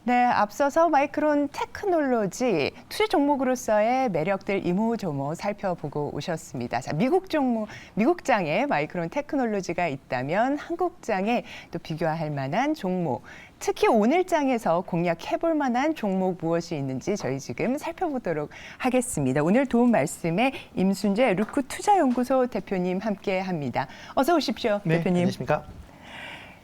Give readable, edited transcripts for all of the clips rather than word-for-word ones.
네, 앞서서 마이크론 테크놀로지 투자 종목으로서의 매력들 이모저모 살펴보고 오셨습니다. 자, 미국장에 마이크론 테크놀로지가 있다면 한국장에 또 비교할 만한 종목, 특히 오늘 장에서 공략해볼 만한 종목 무엇이 있는지 저희 지금 살펴보도록 하겠습니다. 오늘 도움 말씀에 임순재 루크 투자연구소 대표님 함께합니다. 어서 오십시오, 네, 대표님. 안녕하십니까?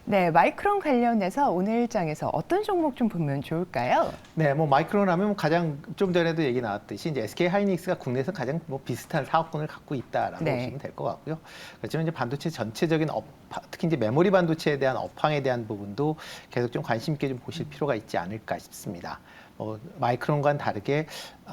네, 마이크론 관련해서 오늘 장에서 어떤 종목 좀 보면 좋을까요? 네, 뭐 마이크론 하면 가장 좀 전에도 얘기 나왔듯이 이제 SK 하이닉스가 국내에서 가장 뭐 비슷한 사업권을 갖고 있다라고 네. 보시면 될 것 같고요. 그렇지만 이제 반도체 전체적인 특히 이제 메모리 반도체에 대한 업황에 대한 부분도 계속 좀 관심 있게 좀 보실 필요가 있지 않을까 싶습니다. 마이크론과는 다르게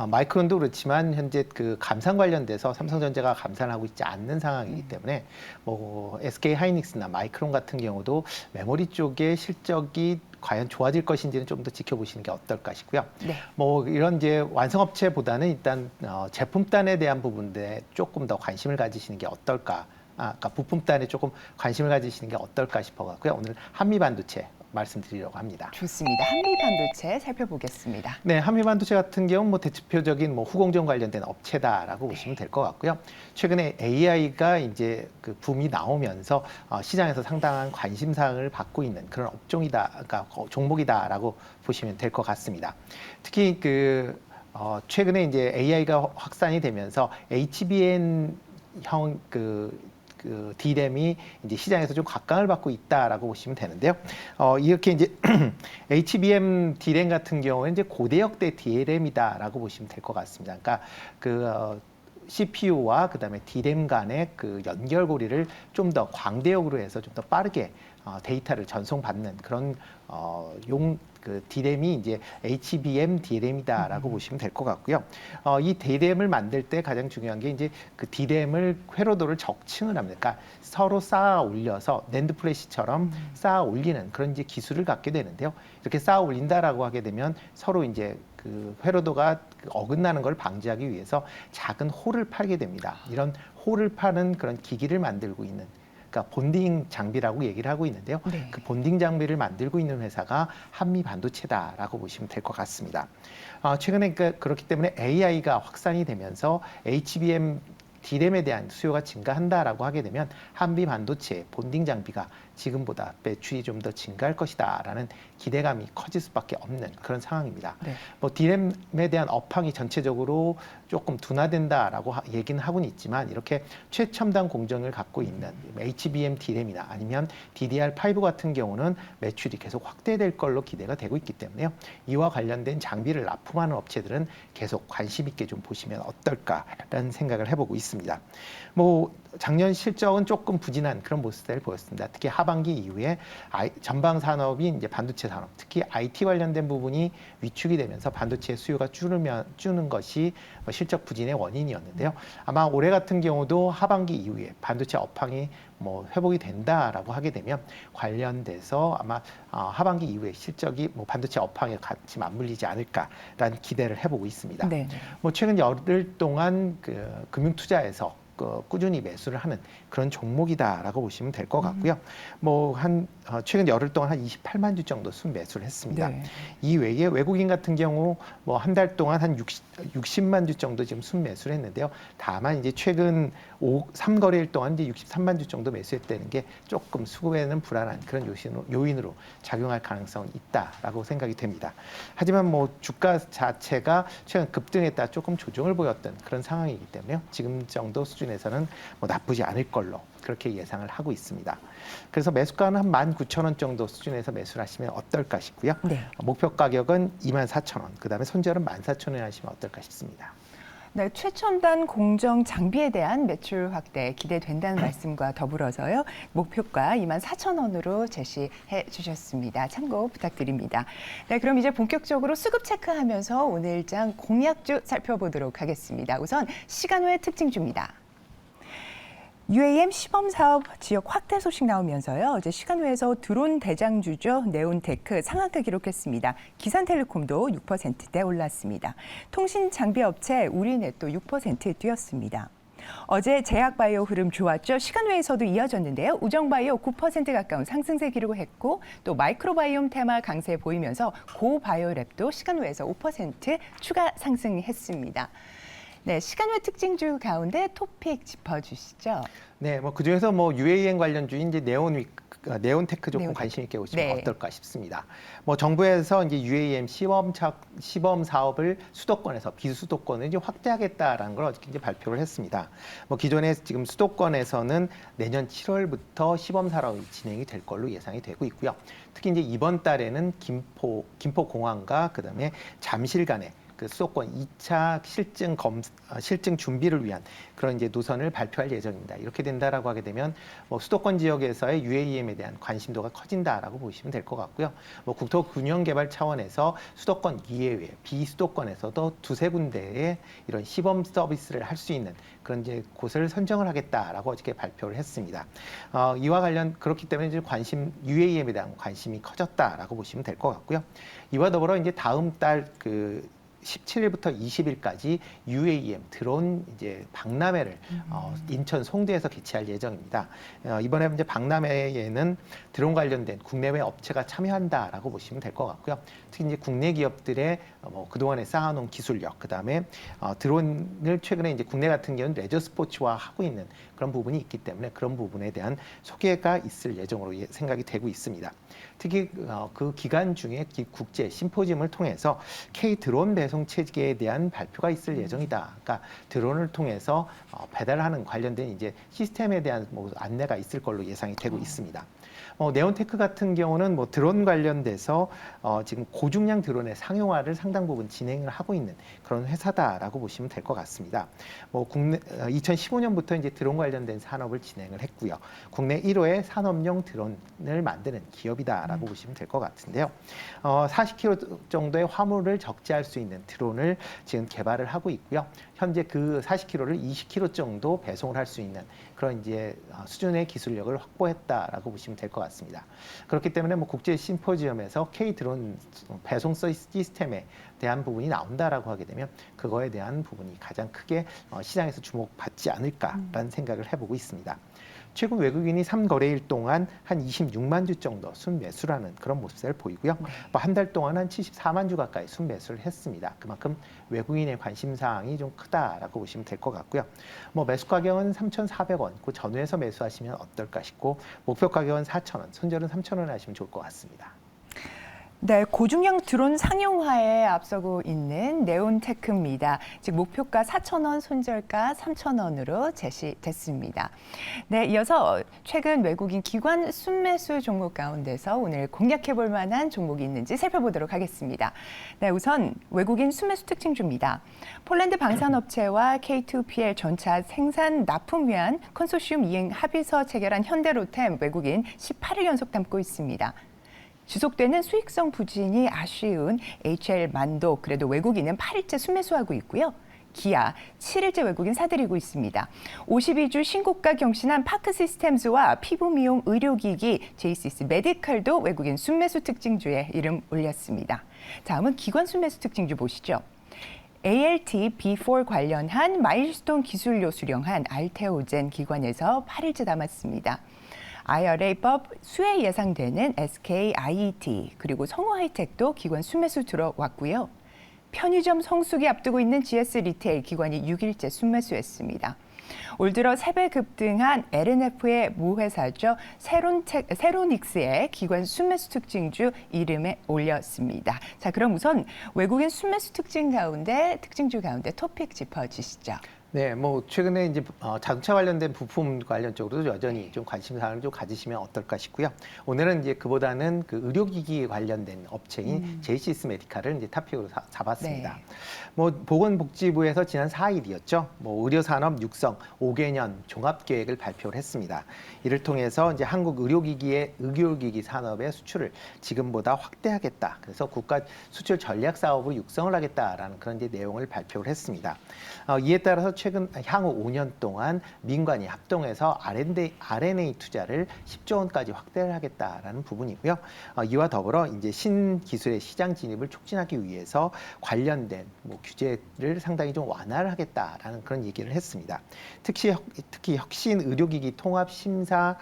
마이크론도 그렇지만 현재 그 감산 관련돼서 삼성전자가 감산을 하고 있지 않는 상황이기 때문에 뭐 SK 하이닉스나 마이크론 같은 경우도 메모리 쪽의 실적이 과연 좋아질 것인지는 좀 더 지켜보시는 게 어떨까 싶고요. 네. 뭐 이런 이제 완성업체보다는 일단 제품단에 대한 부분에 조금 더 관심을 가지시는 게 어떨까. 그러니까 부품단에 조금 관심을 가지시는 게 어떨까 싶어갖고요. 오늘 한미반도체 말씀드리려고 합니다. 좋습니다. 한미반도체 살펴보겠습니다. 네, 한미반도체 같은 경우는 뭐 대표적인 뭐 후공정 관련된 업체다라고 보시면 될 것 같고요. 최근에 AI가 이제 그 붐이 나오면서 시장에서 상당한 관심사를 받고 있는 그런 업종이다, 그러니까 종목이다라고 보시면 될 것 같습니다. 특히 최근에 이제 AI가 확산이 되면서 HBM형 그 D램이 이제 시장에서 좀 각광을 받고 있다라고 보시면 되는데요. 이렇게 이제 HBM D램 같은 경우는 이제 고대역대 DRAM이다라고 보시면 될 것 같습니다. 그러니까 CPU와 그다음에 D램 간의 그 연결고리를 좀 더 광대역으로 해서 좀 더 빠르게 데이터를 전송받는 그런 D램이 이제 HBM D램이다라고 보시면 될 것 같고요. 이 D램을 만들 때 가장 중요한 게 이제 그 D램을 회로도를 적층을 합니다. 그러니까 서로 쌓아 올려서 낸드 플래시처럼 쌓아 올리는 그런 이제 기술을 갖게 되는데요. 이렇게 쌓아 올린다라고 하게 되면 서로 이제 그 회로도가 어긋나는 걸 방지하기 위해서 작은 홀을 파게 됩니다. 이런 홀을 파는 그런 기기를 만들고 있는, 그러니까 본딩 장비라고 얘기를 하고 있는데요. 네. 그 본딩 장비를 만들고 있는 회사가 한미반도체다라고 보시면 될 것 같습니다. 최근에 그렇기 때문에 AI가 확산이 되면서 HBM D램에 대한 수요가 증가한다라고 하게 되면 한미반도체 본딩 장비가 지금보다 매출이 좀 더 증가할 것이다라는 기대감이 커질 수밖에 없는 그런 상황입니다. 네. 뭐 D램에 대한 업황이 전체적으로 조금 둔화된다라고 얘기는 하고는 있지만 이렇게 최첨단 공정을 갖고 있는 HBM D램이나 아니면 DDR5 같은 경우는 매출이 계속 확대될 걸로 기대가 되고 있기 때문에요. 이와 관련된 장비를 납품하는 업체들은 계속 관심 있게 좀 보시면 어떨까라는 생각을 해보고 있습니다. 뭐 작년 실적은 조금 부진한 그런 모습을 보였습니다. 특히 하반기 이후에 전방 산업이 이제 반도체 산업, 특히 IT 관련된 부분이 위축이 되면서 반도체 수요가 주는 것이 실적 부진의 원인이었는데요. 아마 올해 같은 경우도 하반기 이후에 반도체 업황이 뭐 회복이 된다라고 하게 되면 관련돼서 아마 하반기 이후에 실적이 뭐 반도체 업황에 같이 맞물리지 않을까라는 기대를 해보고 있습니다. 네. 뭐 최근 열흘 동안 금융투자에서 꾸준히 매수를 하는 그런 종목이다라고 보시면 될 것 같고요. 뭐 최근 열흘 동안 한 28만 주 정도 순매수를 했습니다. 네. 이 외에 외국인 같은 경우 뭐 한 달 동안 한 60만 주 정도 지금 순매수를 했는데요. 다만 이제 최근 3거래일 동안 이제 63만 주 정도 매수했다는 게 조금 수급에는 불안한 그런 요인으로 작용할 가능성은 있다라고 생각이 됩니다. 하지만 뭐 주가 자체가 최근 급등했다 조금 조정을 보였던 그런 상황이기 때문에 지금 정도 수준에서는 뭐 나쁘지 않을 걸로 그렇게 예상을 하고 있습니다. 그래서 매수가는 한 19,000원 정도 수준에서 매수를 하시면 어떨까 싶고요. 네. 목표 가격은 24,000원, 그다음에 손절은 14,000원에 하시면 어떨까 싶습니다. 네, 최첨단 공정 장비에 대한 매출 확대 기대된다는 말씀과 더불어서요. 목표가 24,000원으로 제시해 주셨습니다. 참고 부탁드립니다. 네, 그럼 이제 본격적으로 수급 체크하면서 오늘장 공약주 살펴보도록 하겠습니다. 우선 시간 외 특징주입니다. UAM 시범 사업 지역 확대 소식 나오면서요. 어제 시간외에서 드론 대장주죠. 네온테크 상한가 기록했습니다. 기산텔레콤도 6%대 올랐습니다. 통신 장비 업체 우리넷도 6% 뛰었습니다. 어제 제약바이오 흐름 좋았죠. 시간외에서도 이어졌는데요. 우정바이오 9% 가까운 상승세 기록을 했고 또 마이크로바이옴 테마 강세 보이면서 고바이오랩도 시간외에서 5% 추가 상승했습니다. 네, 시간외 특징주 가운데 토픽 짚어주시죠. 네, 뭐 그중에서 뭐 UAM 관련주인 이제 네온테크 조금 네온테크. 관심 있게 보시면 네. 어떨까 싶습니다. 뭐 정부에서 이제 UAM 시범 사업을 수도권에서 비수도권을 이제 확대하겠다라는 걸 어저께 이제 발표를 했습니다. 뭐 기존에 지금 수도권에서는 내년 7월부터 시범 사업이 진행이 될 걸로 예상이 되고 있고요. 특히 이제 이번 달에는 김포 공항과 그다음에 잠실 간에 그 수도권 2차 실증 준비를 위한 그런 이제 노선을 발표할 예정입니다. 이렇게 된다라고 하게 되면 뭐 수도권 지역에서의 UAM에 대한 관심도가 커진다라고 보시면 될 것 같고요. 뭐 국토 균형 개발 차원에서 수도권 이외에 비수도권에서도 두세 군데의 이런 시범 서비스를 할 수 있는 그런 이제 곳을 선정을 하겠다라고 어저께 발표를 했습니다. 이와 관련 그렇기 때문에 이제 UAM에 대한 관심이 커졌다라고 보시면 될 것 같고요. 이와 더불어 이제 다음 달 17일부터 20일까지 UAM 드론 이제 박람회를 인천 송도에서 개최할 예정입니다. 이번에 이제 박람회에는 드론 관련된 국내외 업체가 참여한다라고 보시면 될 것 같고요. 특히 이제 국내 기업들의 뭐 그동안에 쌓아놓은 기술력, 그다음에 드론을 최근에 이제 국내 같은 경우는 레저 스포츠화 하고 있는 그런 부분이 있기 때문에 그런 부분에 대한 소개가 있을 예정으로 생각이 되고 있습니다. 특히 그 기간 중에 국제 심포지엄을 통해서 K 드론 배송 체계에 대한 발표가 있을 예정이다. 그러니까 드론을 통해서 배달하는 관련된 이제 시스템에 대한 뭐 안내가 있을 걸로 예상이 되고 있습니다. 네온테크 같은 경우는 뭐 드론 관련돼서 지금 고중량 드론의 상용화를 상당 부분 진행을 하고 있는 그런 회사다라고 보시면 될 것 같습니다. 뭐 국내 2015년부터 이제 드론 관련된 산업을 진행을 했고요. 국내 1호의 산업용 드론을 만드는 기업이다라고 보시면 될 것 같은데요. 40kg 정도의 화물을 적재할 수 있는 드론을 지금 개발을 하고 있고요. 현재 그 40kg를 20kg 정도 배송을 할 수 있는 그런 이제 수준의 기술력을 확보했다라고 보시면 될 것 같습니다. 그렇기 때문에 뭐 국제 심포지엄에서 K 드론 배송 시스템에 대한 부분이 나온다라고 하게 되면 그거에 대한 부분이 가장 크게 시장에서 주목받지 않을까라는 생각을 해보고 있습니다. 최근 외국인이 3거래일 동안 한 26만 주 정도 순매수라는 그런 모습을 보이고요. 한 달 동안 한 74만 주 가까이 순매수를 했습니다. 그만큼 외국인의 관심 사항이 좀 크다라고 보시면 될 것 같고요. 뭐 매수 가격은 3,400원, 그 전후에서 매수하시면 어떨까 싶고 목표 가격은 4,000원, 손절은 3,000원에 하시면 좋을 것 같습니다. 네, 고중량 드론 상용화에 앞서고 있는 네온테크입니다. 즉 목표가 4,000원, 손절가 3,000원으로 제시됐습니다. 네, 이어서 최근 외국인 기관 순매수 종목 가운데서 오늘 공략해 볼 만한 종목이 있는지 살펴보도록 하겠습니다. 네, 우선 외국인 순매수 특징주입니다. 폴란드 방산업체와 K2PL 전차 생산 납품 위한 컨소시엄 이행 합의서 체결한 현대로템 외국인 18일 연속 담고 있습니다. 지속되는 수익성 부진이 아쉬운 HL만도 그래도 외국인은 8일째 순매수하고 있고요. 기아 7일째 외국인 사들이고 있습니다. 52주 신고가 경신한 파크시스템즈와 피부 미용 의료기기 제이시스 메디칼도 외국인 순매수 특징주에 이름 올렸습니다. 다음은 기관 순매수 특징주 보시죠. ALT B4 관련한 마일스톤 기술료 수령한 알테오젠 기관에서 8일째 담았습니다. IRA법 수혜 예상되는 SKIET 그리고 성호하이텍도 기관 순매수 들어왔고요. 편의점 성수기 앞두고 있는 GS 리테일 기관이 6일째 순매수했습니다. 올 들어 3배 급등한 LNF의 모회사죠. 세로닉스의 기관 순매수 특징주 이름에 올렸습니다. 자, 그럼 우선 외국인 순매수 특징주 가운데 토픽 짚어주시죠. 네, 뭐 최근에 이제 자동차 관련된 부품 관련 쪽으로도 여전히 좀 관심사를 좀 가지시면 어떨까 싶고요. 오늘은 이제 그보다는 그 의료기기 관련된 업체인 제이시스 메디칼을 이제 탑픽으로 잡았습니다. 네. 뭐 보건복지부에서 지난 4일이었죠. 뭐 의료산업 육성 5개년 종합계획을 발표를 했습니다. 이를 통해서 이제 한국 의료기기 산업의 수출을 지금보다 확대하겠다. 그래서 국가 수출 전략 사업을 육성을 하겠다라는 그런 이제 내용을 발표를 했습니다. 이에 따라서 최근 향후 5년 동안 민관이 합동해서 R&A 투자를 10조 원까지 확대를 하겠다라는 부분이고요. 이와 더불어 이제 신기술의 시장 진입을 촉진하기 위해서 관련된 규제를 상당히 좀 완화를 하겠다라는 그런 얘기를 했습니다. 특히 혁신 의료기기 통합 심사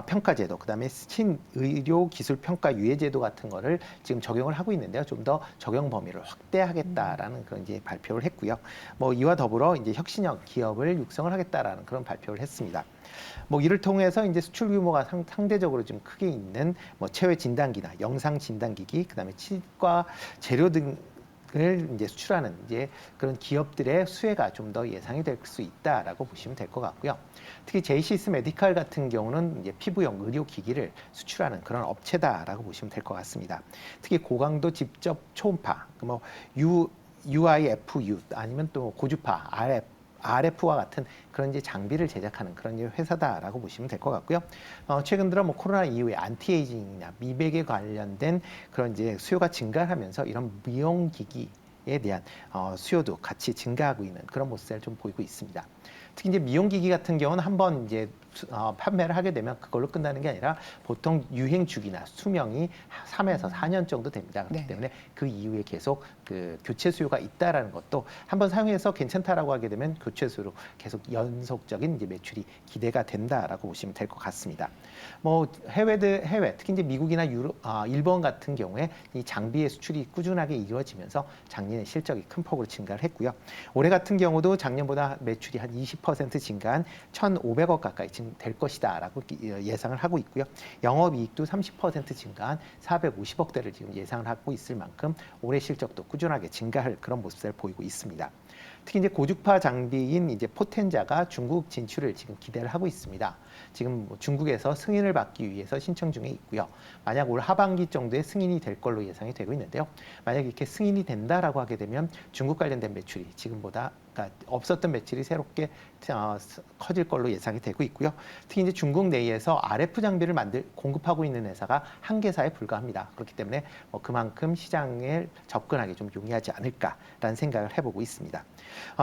평가 제도, 그다음에 신의료 기술 평가 유예 제도 같은 거를 지금 적용을 하고 있는데요. 좀 더 적용 범위를 확대하겠다라는 그런 이제 발표를 했고요. 이와 더불어 이제 혁신형 기업을 육성을 하겠다라는 그런 발표를 했습니다. 이를 통해서 이제 수출 규모가 상대적으로 좀 크게 있는 체외 진단기나 영상 진단기기, 그다음에 치과 재료 등을 이제 수출하는 이제 그런 기업들의 수혜가 좀 더 예상이 될 수 있다라고 보시면 될 것 같고요. 특히 제이시스 메디칼 같은 경우는 이제 피부용 의료 기기를 수출하는 그런 업체다라고 보시면 될 것 같습니다. 특히 고강도 직접 초음파, UIFU 아니면 또 고주파 RF와 같은 그런 이제 장비를 제작하는 그런 이제 회사다라고 보시면 될 것 같고요. 최근 들어 코로나 이후에 안티에이징이나 미백에 관련된 그런 이제 수요가 증가하면서 이런 미용 기기에 대한 수요도 같이 증가하고 있는 그런 모습을 좀 보이고 있습니다. 특히 이제 미용기기 같은 경우는 한번 이제 판매를 하게 되면 그걸로 끝나는 게 아니라 보통 유행 주기나 수명이 3에서 4년 정도 됩니다. 그렇기 때문에 그 이후에 계속 그 교체 수요가 있다라는 것도 한번 사용해서 괜찮다라고 하게 되면 교체 수요로 계속 연속적인 이제 매출이 기대가 된다라고 보시면 될 것 같습니다. 해외 특히 이제 미국이나 일본 같은 경우에 이 장비의 수출이 꾸준하게 이루어지면서 작년에 실적이 큰 폭으로 증가를 했고요. 올해 같은 경우도 작년보다 매출이 한 20% 증가한 1,500억 가까이 될 것이다라고 예상을 하고 있고요. 영업이익도 30% 증가한 450억대를 지금 예상을 하고 있을 만큼 올해 실적도 꾸준하게 증가할 그런 모습을 보이고 있습니다. 특히 이제 고주파 장비인 이제 포텐자가 중국 진출을 지금 기대를 하고 있습니다. 지금 중국에서 승인을 받기 위해서 신청 중에 있고요. 만약 올 하반기 정도에 승인이 될 걸로 예상이 되고 있는데요. 만약 이렇게 승인이 된다라고 하게 되면 중국 관련된 매출이 지금보다 그러니까 없었던 매출이 새롭게 커질 걸로 예상이 되고 있고요. 특히 이제 중국 내에서 RF 장비를 공급하고 있는 회사가 한 개사에 불과합니다. 그렇기 때문에 그만큼 시장에 접근하기 좀 용이하지 않을까라는 생각을 해보고 있습니다.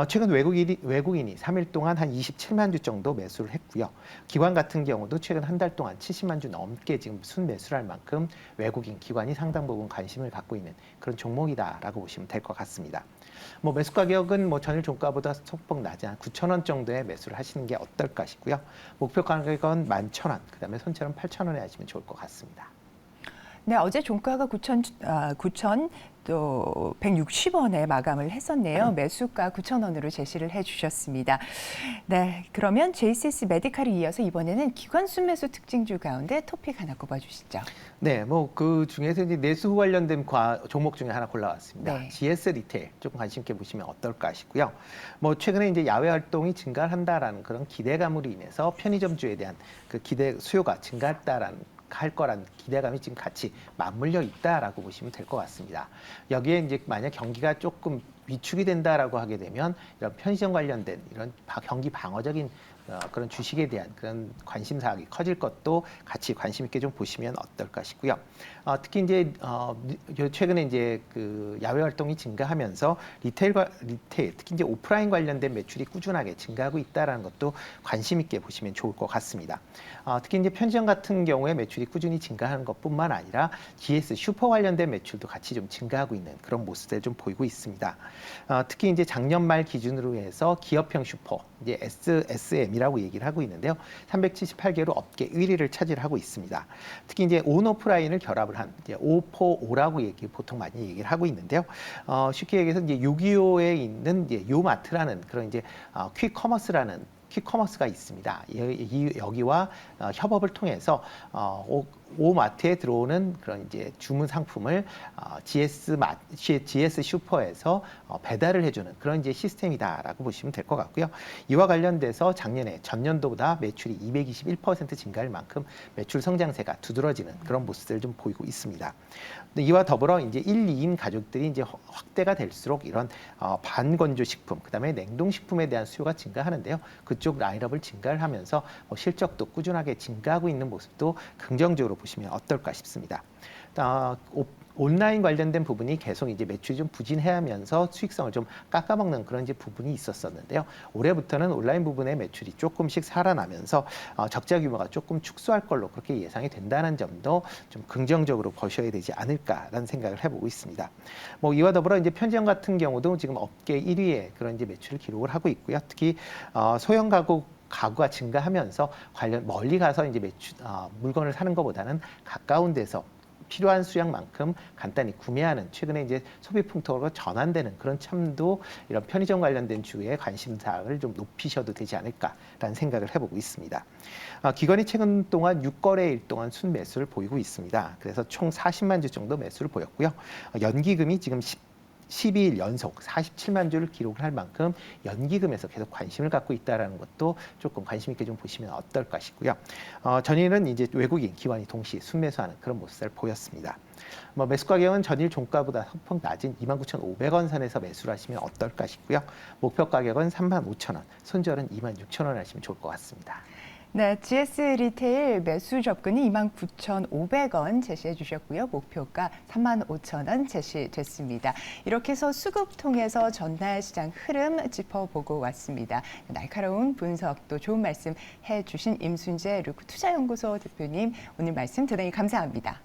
최근 외국인이 3일 동안 한 27만 주 정도 매수를 했고요. 기관 같은 경우도 최근 한 달 동안 70만 주 넘게 지금 순매수를 할 만큼 외국인 기관이 상당 부분 관심을 갖고 있는 그런 종목이다라고 보시면 될 것 같습니다. 매수 가격은 전일 종가보다 소폭 낮은 한 9,000원 정도의 매수를 하시는 게 어떨까 싶고요. 목표 가격은 11,000원, 그다음에 손처럼 8,000원에 하시면 좋을 것 같습니다. 네, 어제 종가가 1,160원에 마감을 했었네요. 매수가 9,000원으로 제시를 해주셨습니다. 네, 그러면 JCS 메디칼에 이어서 이번에는 기관 순매수 특징주 가운데 토픽 하나 꼽아주시죠. 네, 그 중에서 이제 내수 관련된 종목 중에 하나 골라왔습니다. 네. GS 리테일 조금 관심 있게 보시면 어떨까 싶고요. 최근에 이제 야외 활동이 증가한다라는 그런 기대감으로 인해서 편의점주에 대한 그 수요가 증가했다라는 할 거란 기대감이 지금 같이 맞물려 있다라고 보시면 될 것 같습니다. 여기에 이제 만약 경기가 조금 위축이 된다라고 하게 되면 이런 편의점 관련된 이런 경기 방어적인 그런 주식에 대한 그런 관심사항이 커질 것도 같이 관심 있게 좀 보시면 어떨까 싶고요. 특히 이제 최근에 이제 그 야외 활동이 증가하면서 리테일 특히 이제 오프라인 관련된 매출이 꾸준하게 증가하고 있다라는 것도 관심 있게 보시면 좋을 것 같습니다. 특히 이제 편의점 같은 경우에 매출이 꾸준히 증가하는 것뿐만 아니라 GS 슈퍼 관련된 매출도 같이 좀 증가하고 있는 그런 모습을 좀 보이고 있습니다. 특히 이제 작년 말 기준으로 해서 기업형 슈퍼 이제 SSM이라고 얘기를 하고 있는데요. 378개로 업계 1위를 차지하고 있습니다. 특히 이제 온오프라인을 결합을 한 이제 5포5라고 보통 많이 얘기를 하고 있는데요. 쉽게 얘기해서 이제 625에 있는 이제 요마트라는 그런 이제 퀵커머스가 있습니다. 여기와 협업을 통해서 오마트에 들어오는 그런 이제 주문 상품을 GS 슈퍼에서 배달을 해주는 그런 이제 시스템이다라고 보시면 될 것 같고요. 이와 관련돼서 작년에 전년도보다 매출이 221% 증가할 만큼 매출 성장세가 두드러지는 그런 모습을 좀 보이고 있습니다. 이와 더불어 이제 1, 2인 가족들이 이제 확대가 될수록 이런 반건조 식품, 그다음에 냉동 식품에 대한 수요가 증가하는데요. 그쪽 라인업을 증가를 하면서 실적도 꾸준하게 증가하고 있는 모습도 긍정적으로 보시면 어떨까 싶습니다. 온라인 관련된 부분이 계속 이제 매출이 좀 부진해하면서 수익성을 좀 깎아먹는 그런 이제 부분이 있었었는데요. 올해부터는 온라인 부분의 매출이 조금씩 살아나면서 적자 규모가 조금 축소할 걸로 그렇게 예상이 된다는 점도 좀 긍정적으로 보셔야 되지 않을까라는 생각을 해보고 있습니다. 뭐 이와 더불어 이제 편의점 같은 경우도 지금 업계 1위의 그런 이제 매출을 기록을 하고 있고요. 특히 소형 가구가 증가하면서 관련 멀리 가서 이제 물건을 사는 것보다는 가까운 데서 필요한 수량만큼 간단히 구매하는 최근에 이제 소비 풍토로 전환되는 그런 참도 이런 편의점 관련된 주의 관심사를 좀 높이셔도 되지 않을까라는 생각을 해보고 있습니다. 기관이 최근 동안 6거래일 동안 순매수를 보이고 있습니다. 그래서 총 40만 주 정도 매수를 보였고요. 연기금이 지금 12일 연속 47만 주를 기록을 할 만큼 연기금에서 계속 관심을 갖고 있다는 것도 조금 관심 있게 좀 보시면 어떨까 싶고요. 전일은 이제 외국인 기관이 동시에 순매수하는 그런 모습을 보였습니다. 매수 가격은 전일 종가보다 소폭 낮은 29,500원 선에서 매수를 하시면 어떨까 싶고요. 목표 가격은 35,000원, 손절은 26,000원 하시면 좋을 것 같습니다. 네, GS 리테일 매수 접근이 29,500원 제시해 주셨고요. 목표가 35,000원 제시됐습니다. 이렇게 해서 수급 통해서 전날 시장 흐름 짚어보고 왔습니다. 날카로운 분석 또 좋은 말씀 해주신 임순재 루크 투자연구소 대표님 오늘 말씀 대단히 감사합니다.